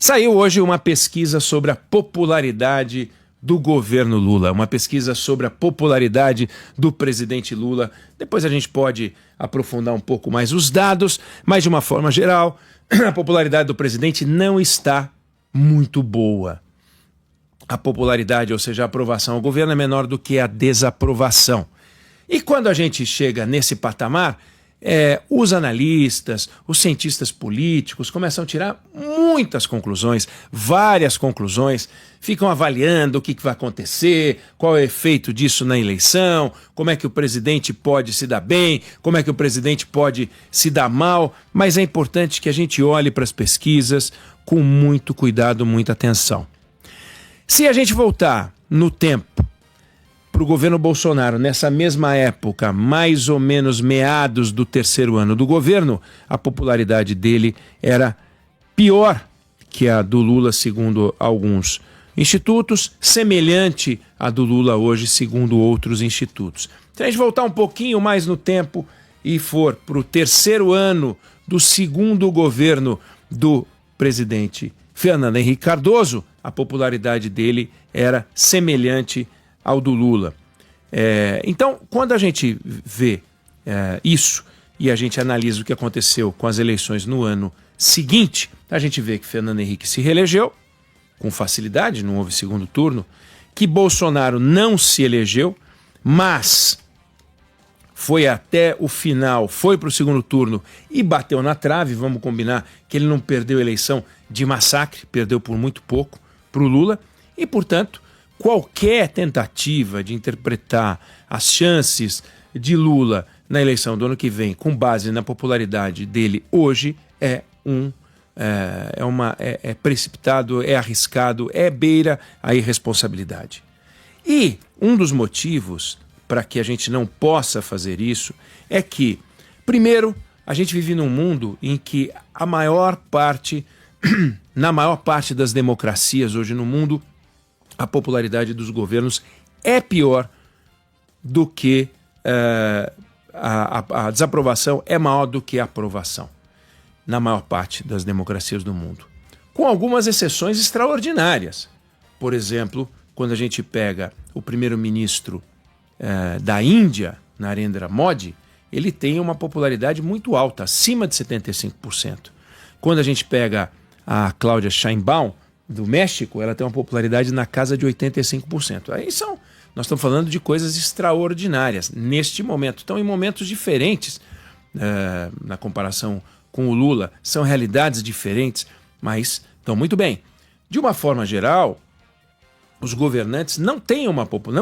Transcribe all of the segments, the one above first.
Saiu hoje uma pesquisa sobre a popularidade do governo Lula, uma pesquisa sobre a popularidade do presidente Lula. Depois a gente pode aprofundar um pouco mais os dados, mas de uma forma geral, a popularidade do presidente não está muito boa. A popularidade, ou seja, a aprovação ao governo é menor do que a desaprovação. E quando a gente chega nesse patamar, os analistas, os cientistas políticos começam a tirar muitas conclusões, várias conclusões, ficam avaliando o que vai acontecer, qual é o efeito disso na eleição, como é que o presidente pode se dar bem, como é que o presidente pode se dar mal, mas é importante que a gente olhe para as pesquisas com muito cuidado, muita atenção. Se a gente voltar no tempo, para o governo Bolsonaro, nessa mesma época, mais ou menos meados do terceiro ano do governo, a popularidade dele era pior que a do Lula, segundo alguns institutos, semelhante à do Lula hoje, segundo outros institutos. Se a gente voltar um pouquinho mais no tempo e for para o terceiro ano do segundo governo do presidente Fernando Henrique Cardoso, a popularidade dele era semelhante ao do Lula. Então, quando a gente vê isso e a gente analisa o que aconteceu com as eleições no ano seguinte, a gente vê que Fernando Henrique se reelegeu com facilidade, não houve segundo turno, que Bolsonaro não se elegeu, mas foi até o final, foi para o segundo turno e bateu na trave. Vamos combinar que ele não perdeu a eleição de massacre, perdeu por muito pouco para o Lula e, portanto, qualquer tentativa de interpretar as chances de Lula na eleição do ano que vem com base na popularidade dele hoje é precipitado, é arriscado, beira a irresponsabilidade. E um dos motivos para que a gente não possa fazer isso é que, primeiro, a gente vive num mundo em que na maior parte das democracias hoje no mundo, a popularidade dos governos é pior do que a desaprovação é maior do que a aprovação, na maior parte das democracias do mundo. Com algumas exceções extraordinárias. Por exemplo, quando a gente pega o primeiro-ministro da Índia, Narendra Modi, ele tem uma popularidade muito alta, acima de 75%. Quando a gente pega a Claudia Sheinbaum, do México, ela tem uma popularidade na casa de 85%. Nós estamos falando de coisas extraordinárias neste momento. Estão em momentos diferentes na comparação com o Lula. São realidades diferentes, mas estão muito bem. De uma forma geral, os governantes não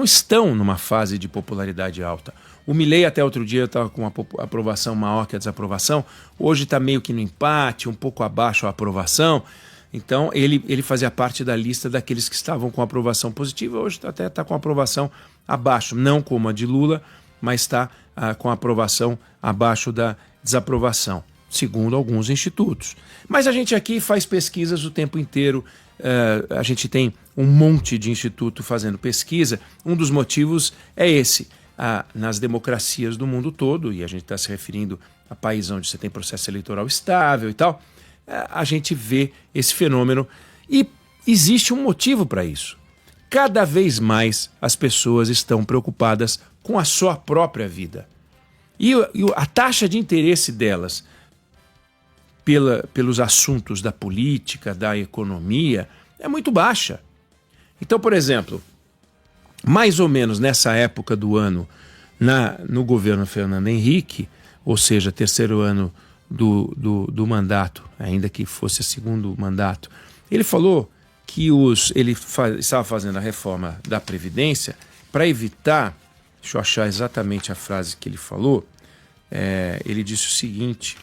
estão numa fase de popularidade alta. O Milei até outro dia estava com uma aprovação maior que a desaprovação. Hoje está meio que no empate, um pouco abaixo a aprovação. Então, ele fazia parte da lista daqueles que estavam com aprovação positiva. Hoje até está com aprovação abaixo, não como a de Lula, mas está com aprovação abaixo da desaprovação, segundo alguns institutos. Mas a gente aqui faz pesquisas o tempo inteiro, a gente tem um monte de instituto fazendo pesquisa. Um dos motivos é esse. Nas democracias do mundo todo, e a gente está se referindo a países onde você tem processo eleitoral estável e tal, a gente vê esse fenômeno e existe um motivo para isso. Cada vez mais as pessoas estão preocupadas com a sua própria vida. E a taxa de interesse delas pelos assuntos da política, da economia, é muito baixa. Então, por exemplo, mais ou menos nessa época do ano, no governo Fernando Henrique, ou seja, terceiro ano do mandato, ainda que fosse segundo mandato, ele falou que ele estava fazendo a reforma da Previdência para evitar, deixa eu achar exatamente a frase que ele falou, ele disse o seguinte: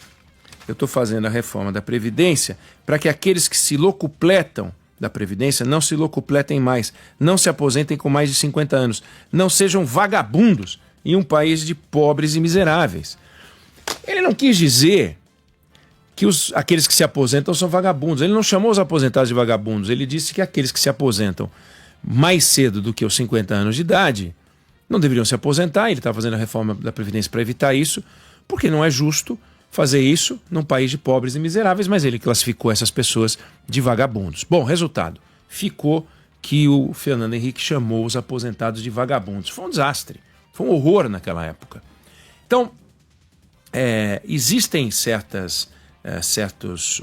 eu estou fazendo a reforma da Previdência para que aqueles que se locupletam da Previdência não se locupletem mais, não se aposentem com mais de 50 anos, não sejam vagabundos em um país de pobres e miseráveis. Ele não quis dizer que aqueles que se aposentam são vagabundos. Ele não chamou os aposentados de vagabundos. Ele disse que aqueles que se aposentam mais cedo do que os 50 anos de idade não deveriam se aposentar. Ele está fazendo a reforma da Previdência para evitar isso, porque não é justo fazer isso num país de pobres e miseráveis, mas ele classificou essas pessoas de vagabundos. Bom, resultado, ficou que o Fernando Henrique chamou os aposentados de vagabundos. Foi um desastre, foi um horror naquela época. Então, existem certos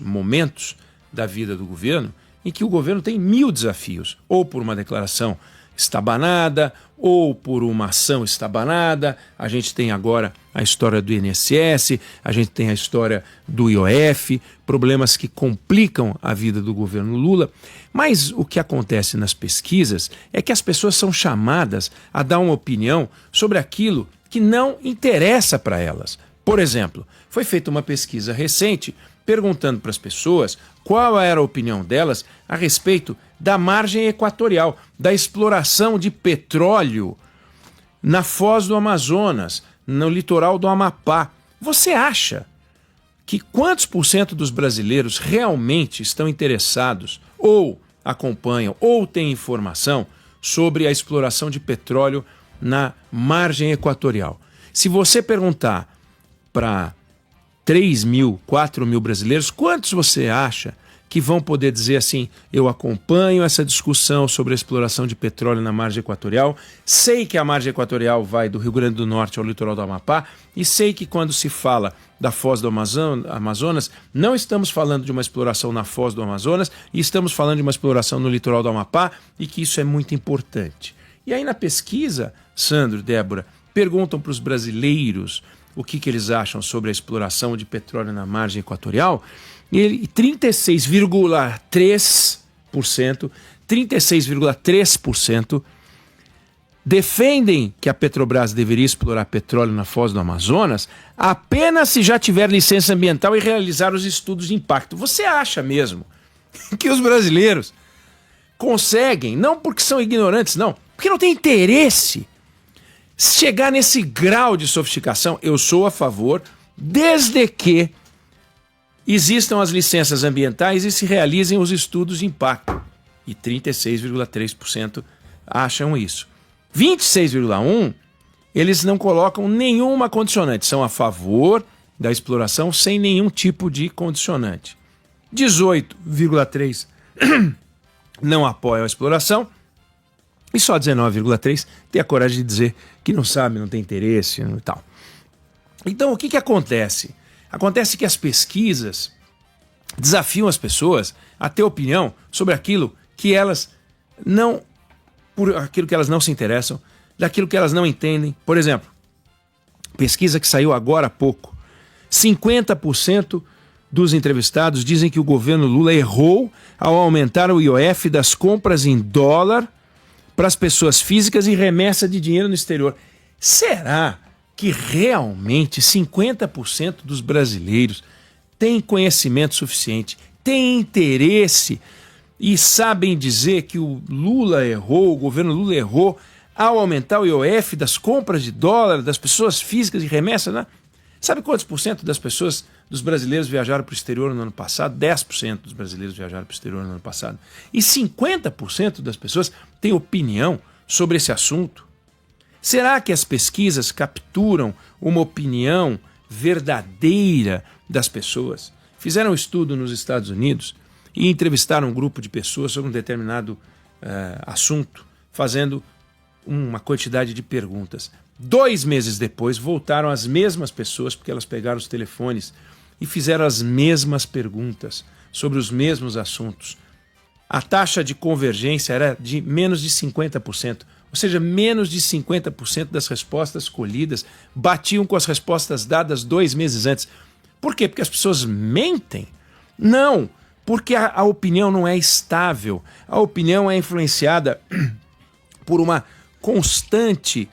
momentos da vida do governo em que o governo tem 1000 desafios, ou por uma declaração estabanada, ou por uma ação estabanada. A gente tem agora a história do INSS, a gente tem a história do IOF, problemas que complicam a vida do governo Lula. Mas o que acontece nas pesquisas é que as pessoas são chamadas a dar uma opinião sobre aquilo que não interessa para elas. Por exemplo, foi feita uma pesquisa recente perguntando para as pessoas qual era a opinião delas a respeito da margem equatorial, da exploração de petróleo na foz do Amazonas, no litoral do Amapá. Você acha que quantos por cento dos brasileiros realmente estão interessados ou acompanham ou têm informação sobre a exploração de petróleo na margem equatorial? Se você perguntar para 3.000, 4.000 brasileiros, quantos você acha que vão poder dizer assim: eu acompanho essa discussão sobre a exploração de petróleo na margem equatorial, sei que a margem equatorial vai do Rio Grande do Norte ao litoral do Amapá, e sei que quando se fala da foz do Amazonas, não estamos falando de uma exploração na foz do Amazonas, e estamos falando de uma exploração no litoral do Amapá, e que isso é muito importante. E aí na pesquisa, Sandro, Débora, perguntam para os brasileiros o que eles acham sobre a exploração de petróleo na margem equatorial, e 36,3% defendem que a Petrobras deveria explorar petróleo na foz do Amazonas apenas se já tiver licença ambiental e realizar os estudos de impacto. Você acha mesmo que os brasileiros conseguem, não porque são ignorantes, não, porque não têm interesse, chegar nesse grau de sofisticação? Eu sou a favor, desde que existam as licenças ambientais e se realizem os estudos de impacto. E 36,3% acham isso. 26,1% eles não colocam nenhuma condicionante, são a favor da exploração sem nenhum tipo de condicionante. 18,3% não apoiam a exploração. E só 19,3% tem a coragem de dizer que não sabe, não tem interesse e tal. Então o que acontece? Acontece que as pesquisas desafiam as pessoas a ter opinião sobre aquilo que elas não, por aquilo que elas não se interessam, daquilo que elas não entendem. Por exemplo, pesquisa que saiu agora há pouco, 50% dos entrevistados dizem que o governo Lula errou ao aumentar o IOF das compras em dólar para as pessoas físicas e remessa de dinheiro no exterior. Será que realmente 50% dos brasileiros têm conhecimento suficiente, têm interesse e sabem dizer que o Lula errou, o governo Lula errou ao aumentar o IOF das compras de dólar das pessoas físicas e remessa, né? Sabe quantos por cento das pessoas, dos brasileiros viajaram para o exterior no ano passado? 10% dos brasileiros viajaram para o exterior no ano passado. E 50% das pessoas têm opinião sobre esse assunto. Será que as pesquisas capturam uma opinião verdadeira das pessoas? Fizeram um estudo nos Estados Unidos e entrevistaram um grupo de pessoas sobre um determinado assunto, fazendo uma quantidade de perguntas. 2 meses depois, voltaram as mesmas pessoas, porque elas pegaram os telefones e fizeram as mesmas perguntas sobre os mesmos assuntos. A taxa de convergência era de menos de 50%. Ou seja, menos de 50% das respostas colhidas batiam com as respostas dadas 2 meses antes. Por quê? Porque as pessoas mentem? Não, porque a opinião não é estável. A opinião é influenciada por uma constante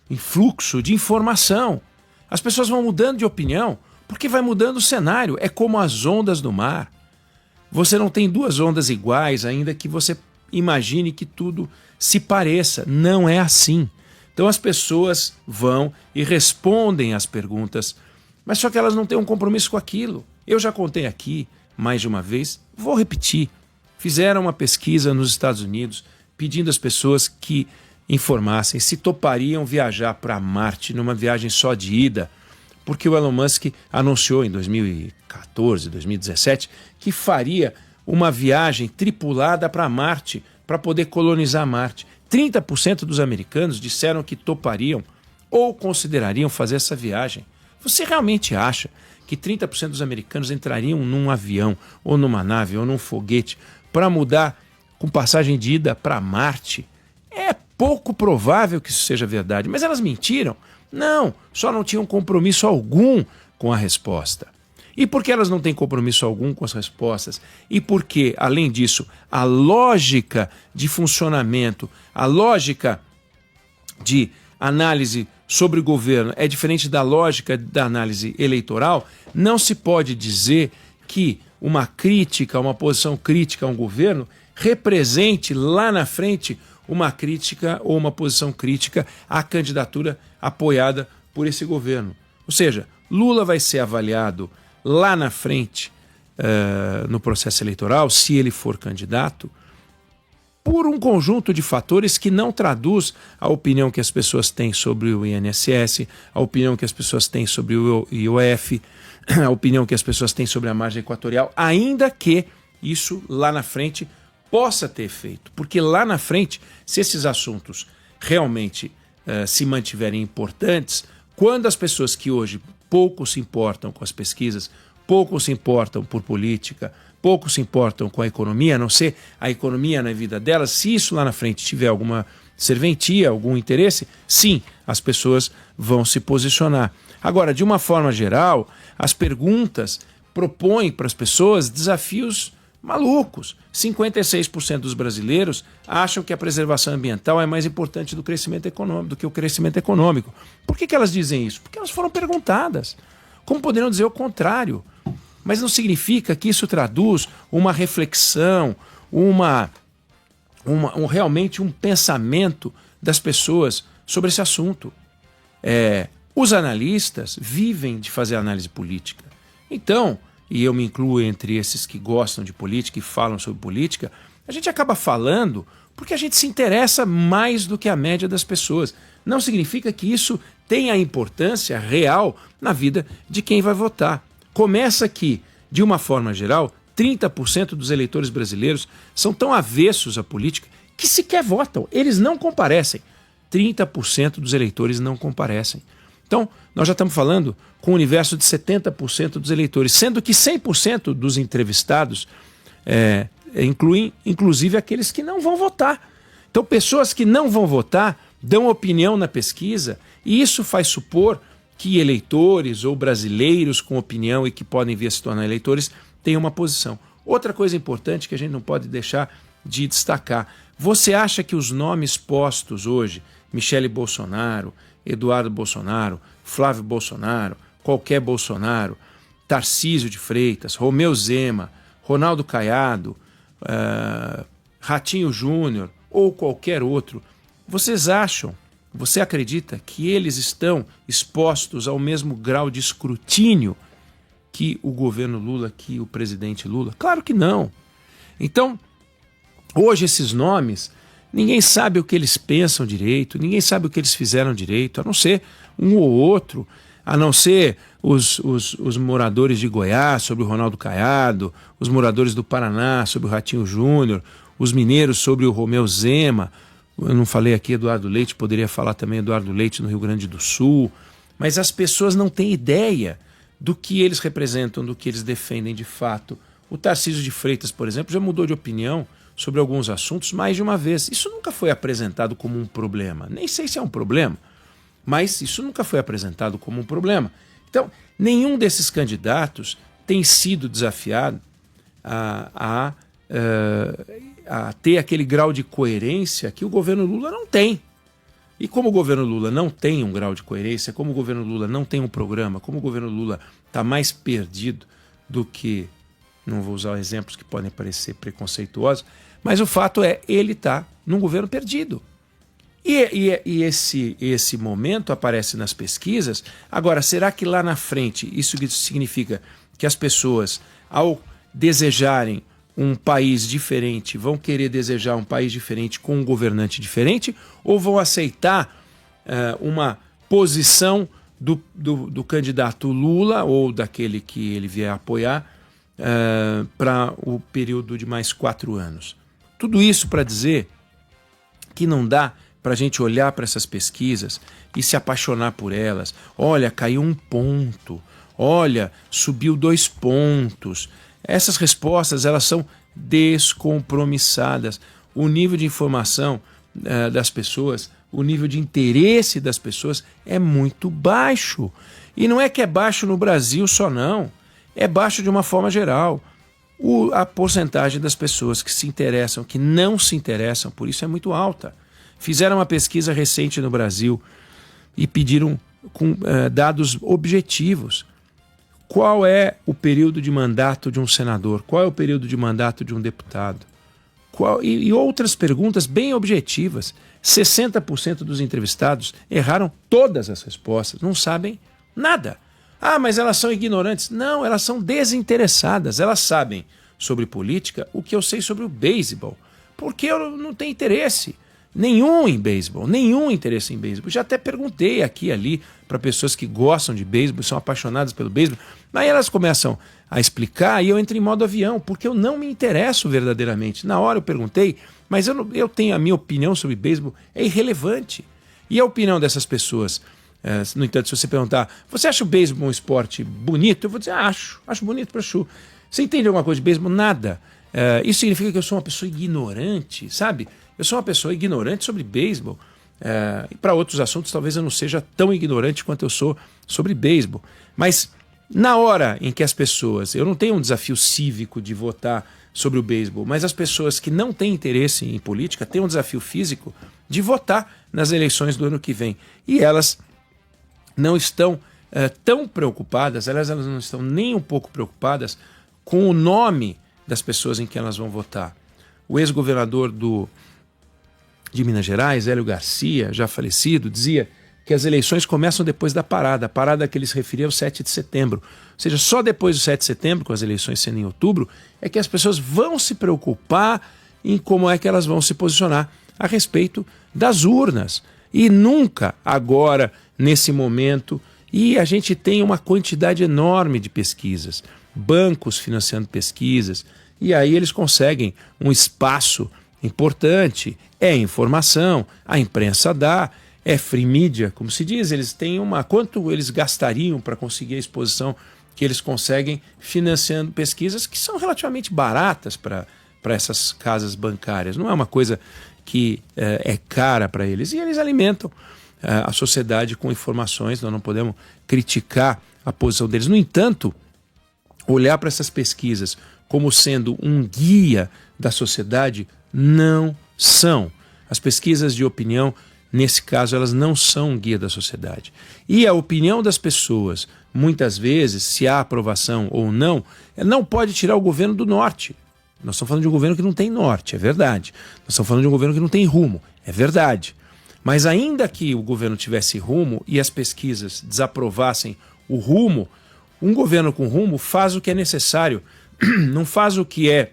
influxo de informação. As pessoas vão mudando de opinião porque vai mudando o cenário. É como as ondas do mar. Você não tem 2 ondas iguais, ainda que você imagine que tudo se pareça. Não é assim. Então as pessoas vão e respondem às perguntas, mas só que elas não têm um compromisso com aquilo. Eu já contei aqui mais de uma vez, vou repetir. Fizeram uma pesquisa nos Estados Unidos pedindo às pessoas que informassem se topariam viajar para Marte numa viagem só de ida, porque o Elon Musk anunciou em 2014, 2017, que faria uma viagem tripulada para Marte, para poder colonizar Marte. 30% dos americanos disseram que topariam ou considerariam fazer essa viagem. Você realmente acha que 30% dos americanos entrariam num avião, ou numa nave, ou num foguete, para mudar com passagem de ida para Marte? É pouco provável que isso seja verdade, mas elas mentiram? Não, só não tinham compromisso algum com a resposta. E por que elas não têm compromisso algum com as respostas? E porque, além disso, a lógica de funcionamento, a lógica de análise sobre o governo é diferente da lógica da análise eleitoral, não se pode dizer que uma crítica, uma posição crítica a um governo represente lá na frente uma crítica ou uma posição crítica à candidatura apoiada por esse governo. Ou seja, Lula vai ser avaliado lá na frente, no processo eleitoral, se ele for candidato, por um conjunto de fatores que não traduz a opinião que as pessoas têm sobre o INSS, a opinião que as pessoas têm sobre o IOF, a opinião que as pessoas têm sobre a margem equatorial, ainda que isso lá na frente possa ter efeito. Porque lá na frente, se esses assuntos realmente se mantiverem importantes, quando as pessoas que hoje pouco se importam com as pesquisas, pouco se importam por política, pouco se importam com a economia, a não ser a economia na vida delas, se isso lá na frente tiver alguma serventia, algum interesse, sim, as pessoas vão se posicionar. Agora, de uma forma geral, as perguntas propõem para as pessoas desafios malucos. 56% dos brasileiros acham que a preservação ambiental é mais importante do crescimento econômico, do que o crescimento econômico. Por que elas dizem isso? Porque elas foram perguntadas. Como poderiam dizer o contrário? Mas não significa que isso traduz uma reflexão, realmente um pensamento das pessoas sobre esse assunto. Os analistas vivem de fazer análise política. Então, e eu me incluo entre esses que gostam de política e falam sobre política, a gente acaba falando porque a gente se interessa mais do que a média das pessoas. Não significa que isso tenha importância real na vida de quem vai votar. Começa que, de uma forma geral, 30% dos eleitores brasileiros são tão avessos à política que sequer votam. Eles não comparecem. 30% dos eleitores não comparecem. Então, nós já estamos falando com um universo de 70% dos eleitores, sendo que 100% dos entrevistados incluem, inclusive, aqueles que não vão votar. Então, pessoas que não vão votar dão opinião na pesquisa e isso faz supor que eleitores ou brasileiros com opinião e que podem vir a se tornar eleitores tenham uma posição. Outra coisa importante que a gente não pode deixar de destacar: você acha que os nomes postos hoje, Michele Bolsonaro, Eduardo Bolsonaro, Flávio Bolsonaro, qualquer Bolsonaro, Tarcísio de Freitas, Romeu Zema, Ronaldo Caiado, Ratinho Júnior ou qualquer outro, você acredita que eles estão expostos ao mesmo grau de escrutínio que o governo Lula, que o presidente Lula? Claro que não. Então, hoje esses nomes, ninguém sabe o que eles pensam direito, ninguém sabe o que eles fizeram direito, a não ser um ou outro, a não ser os moradores de Goiás sobre o Ronaldo Caiado, os moradores do Paraná sobre o Ratinho Júnior, os mineiros sobre o Romeu Zema. Eu não falei aqui Eduardo Leite, poderia falar também Eduardo Leite no Rio Grande do Sul, mas as pessoas não têm ideia do que eles representam, do que eles defendem de fato. O Tarcísio de Freitas, por exemplo, já mudou de opinião sobre alguns assuntos mais de uma vez. Isso nunca foi apresentado como um problema. Nem sei se é um problema, mas isso nunca foi apresentado como um problema. Então, nenhum desses candidatos tem sido desafiado a ter aquele grau de coerência que o governo Lula não tem. E como o governo Lula não tem um grau de coerência, como o governo Lula não tem um programa, como o governo Lula está mais perdido do que... Não vou usar exemplos que podem parecer preconceituosos, mas o fato é, ele está num governo perdido. E esse momento aparece nas pesquisas. Agora, será que lá na frente isso significa que as pessoas, ao desejarem um país diferente, vão querer desejar um país diferente com um governante diferente, ou vão aceitar uma posição do candidato Lula ou daquele que ele vier apoiar para o período de mais 4 anos. Tudo isso para dizer que não dá para a gente olhar para essas pesquisas e se apaixonar por elas. Olha, caiu 1 ponto. Olha, subiu 2 pontos. Essas respostas, elas são descompromissadas. O nível de informação das pessoas, o nível de interesse das pessoas é muito baixo. E não é que é baixo no Brasil só não. É baixo de uma forma geral. A porcentagem das pessoas que se interessam, que não se interessam por isso é muito alta. Fizeram uma pesquisa recente no Brasil e pediram com dados objetivos. Qual é o período de mandato de um senador? Qual é o período de mandato de um deputado? E outras perguntas bem objetivas. 60% dos entrevistados erraram todas as respostas, não sabem nada. Ah, mas elas são ignorantes. Não, elas são desinteressadas. Elas sabem sobre política o que eu sei sobre o beisebol, porque eu não tenho interesse nenhum em beisebol, nenhum interesse em beisebol. Já até perguntei aqui e ali para pessoas que gostam de beisebol, são apaixonadas pelo beisebol. Aí elas começam a explicar e eu entro em modo avião, porque eu não me interesso verdadeiramente. Na hora eu perguntei, mas eu tenho a minha opinião sobre beisebol, é irrelevante. E a opinião dessas pessoas, no entanto, se você perguntar, você acha o beisebol um esporte bonito? Eu vou dizer, acho bonito para chu. Você entende alguma coisa de beisebol? Nada. Isso significa que eu sou uma pessoa ignorante, sabe? Eu sou uma pessoa ignorante sobre beisebol. E para outros assuntos talvez eu não seja tão ignorante quanto eu sou sobre beisebol. Mas na hora em que as pessoas... Eu não tenho um desafio cívico de votar sobre o beisebol, mas as pessoas que não têm interesse em política têm um desafio físico de votar nas eleições do ano que vem. E elas não estão tão preocupadas, elas não estão nem um pouco preocupadas com o nome das pessoas em que elas vão votar. O ex-governador de Minas Gerais, Hélio Garcia, já falecido, dizia que as eleições começam depois da parada. A parada que eles referiam ao 7 de setembro. Ou seja, só depois do 7 de setembro, com as eleições sendo em outubro, é que as pessoas vão se preocupar em como é que elas vão se posicionar a respeito das urnas. E nunca agora, nesse momento, e a gente tem uma quantidade enorme de pesquisas, bancos financiando pesquisas, e aí eles conseguem um espaço importante, é informação, a imprensa dá, é free media, como se diz, eles têm quanto eles gastariam para conseguir a exposição que eles conseguem financiando pesquisas que são relativamente baratas para essas casas bancárias, não é uma coisa que é cara para eles, e eles alimentam a sociedade com informações, nós não podemos criticar a posição deles. No entanto, olhar para essas pesquisas como sendo um guia da sociedade não são. As pesquisas de opinião, nesse caso, elas não são um guia da sociedade. E a opinião das pessoas, muitas vezes, se há aprovação ou não pode tirar o governo do norte. Nós estamos falando de um governo que não tem norte, é verdade. Nós estamos falando de um governo que não tem rumo, é verdade. Mas ainda que o governo tivesse rumo e as pesquisas desaprovassem o rumo, um governo com rumo faz o que é necessário, não faz o que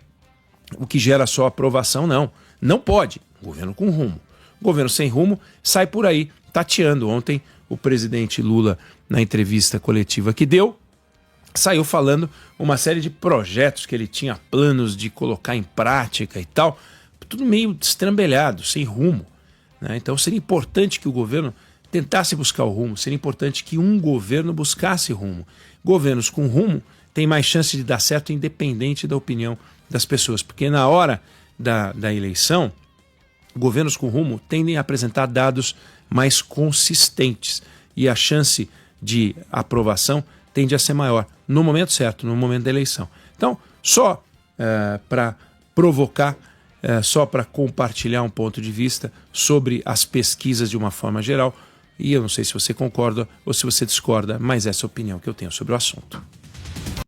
gera só aprovação, não. Não pode. Governo com rumo. Governo sem rumo sai por aí tateando. Ontem o presidente Lula, na entrevista coletiva que deu, saiu falando uma série de projetos que ele tinha planos de colocar em prática e tal, tudo meio destrambelhado, sem rumo, né? Então seria importante que o governo tentasse buscar o rumo, seria importante que um governo buscasse rumo. Governos com rumo têm mais chance de dar certo independente da opinião das pessoas, porque na hora da eleição, governos com rumo tendem a apresentar dados mais consistentes e a chance de aprovação tende a ser maior no momento certo, no momento da eleição. Então, só para provocar, só para compartilhar um ponto de vista sobre as pesquisas de uma forma geral, e eu não sei se você concorda ou se você discorda, mas essa é a opinião que eu tenho sobre o assunto.